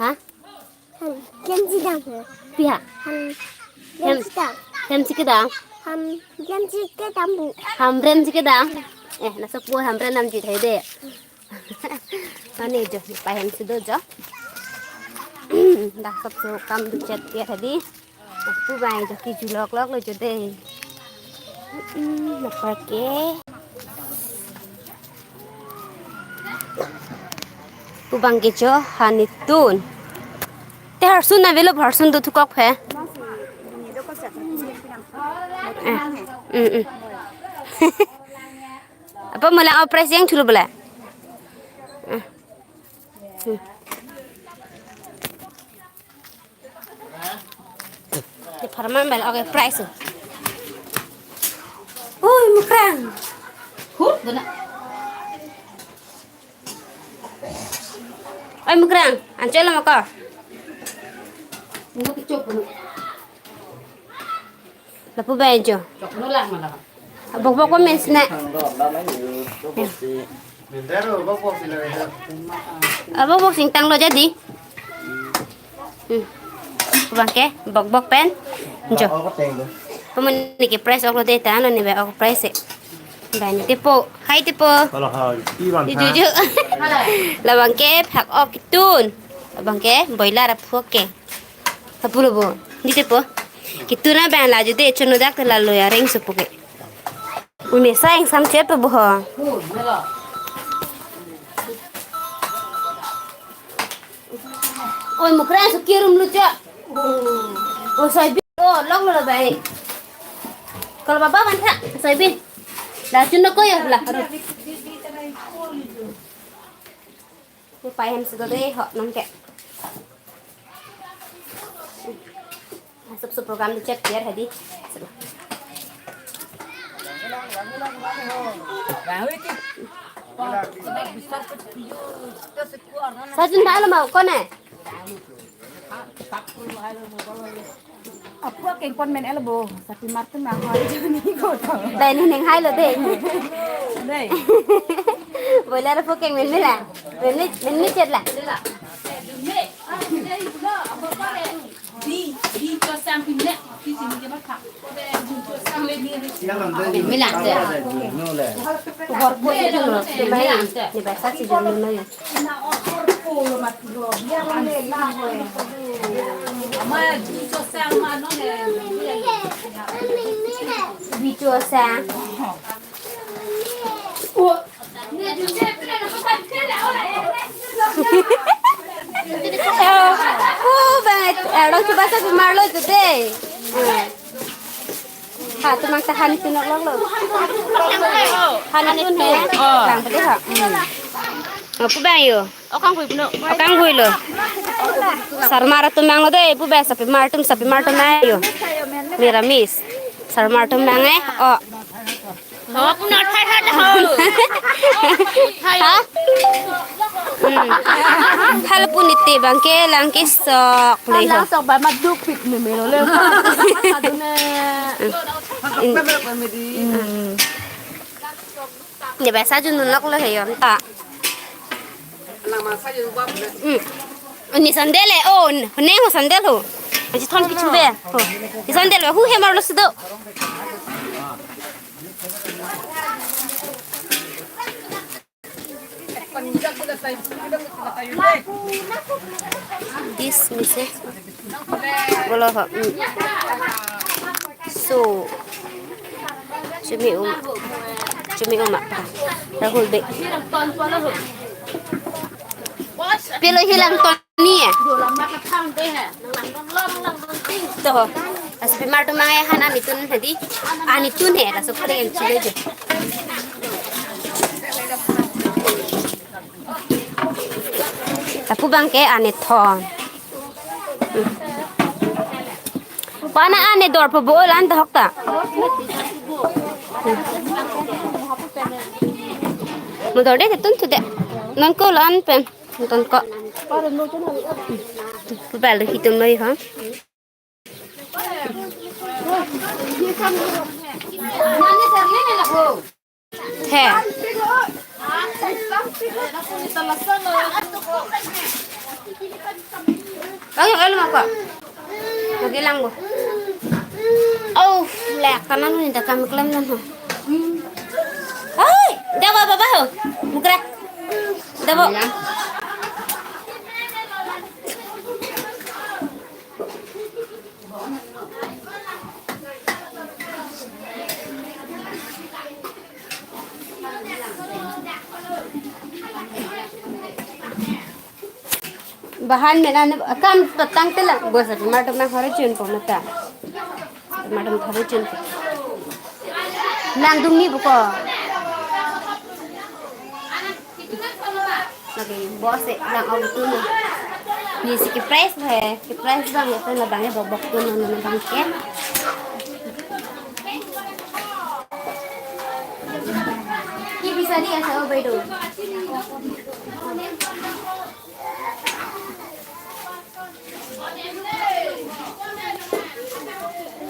hả kem gì đằng pihak kem gì đằng hem sikedang kem gì cái đằng bu hambrem sikedang nasa po hambrem nam ji thai de ani jo pa hem sido jo dak sab so kam du chat ya tadi pu bai jo ki julok lok lo jo de nak pakai pu bang ke jo hanitun te harsun na velo harsun du thukok phe apa malah operasi yang dulu boleh di Parman bel oke price mukrang guna mukrang ancol lah maka nggak kecop lapu bejo nolak malah bok bok mes nak bok bok sing tang lo jadi bangke bok bok pen jo pemen niki price ok lo de tan ni be ok price dan tipo hai tipo kalau hai iban jujur la bangke phak ok kitun bangke boiler phok ke hapulo bo ni tipo kituna ban la jude chono dak la lo ya ring supuke uni sayang sam chet bo ho oi mukran su kirum lu cha oh soybean oh long lo bai kalau baba man tha soybean da chun ko ya la ku pai hem su de ho nong ke sub program di chat biar hadi Sajun dah lama kau ne? Apa keng pon men elbo tapi martin mah hai jani ko tho Đây nên hai là đây. đây Vậy là phụ keng mình là mình chết là. đi cho sang phim nè khi xin cái bắt thẳng Mình làm thế. Hor bôi cho nó để bay làm thế. Để bay sát chỉ cho nó này. mà đi cho sang mà nó nè Đi chùa sang. Đâu coba saya kemar lo today. Tu mang tahan tu nak lo. Han itu ni. Lang tadi ha. Apa bang yo? Okang hui lo. Sarmara tu mang lo deh. Pu bang sapi martum na yo. Miramis. Sarmartum mang oh. aku nak thay dah Hal puniti bangke langki sok leh. lang sok ba maduk pit ni melo le adune Ni biasa je nulak lo heyon ta. Ni sandal oh, ne ho sandal ho. Ji thon pichu be. Ni sandal hu he mar lo sido. This message boleh ha so cumi umat rahul be pelo hilang ton ni toh aspi marto mangai han anitun hadi anitun he raso kare chile je Aku bangke ane thon. Pana ane dor pa bol an dhok ta. Mo dor de tun tu de. Nan ko lan pen. Ton ko. Pu bal hi tum noi ha. He. Lagi alam ako. Magilang mo. Oh, lek kanan ni dah kami kelam nan ho. Ay, dah baba ho. Mugrak. Dah bo. Bahan में ना काम पतंग ते लग बस टमाटर में हरे चुन को मता टमाटर में हरे चुन lang dung ni buko lagi bos lang au tu ni si ki price bang ya tu na bang ya bobok tu na bang ke ki bisa dia sa bai do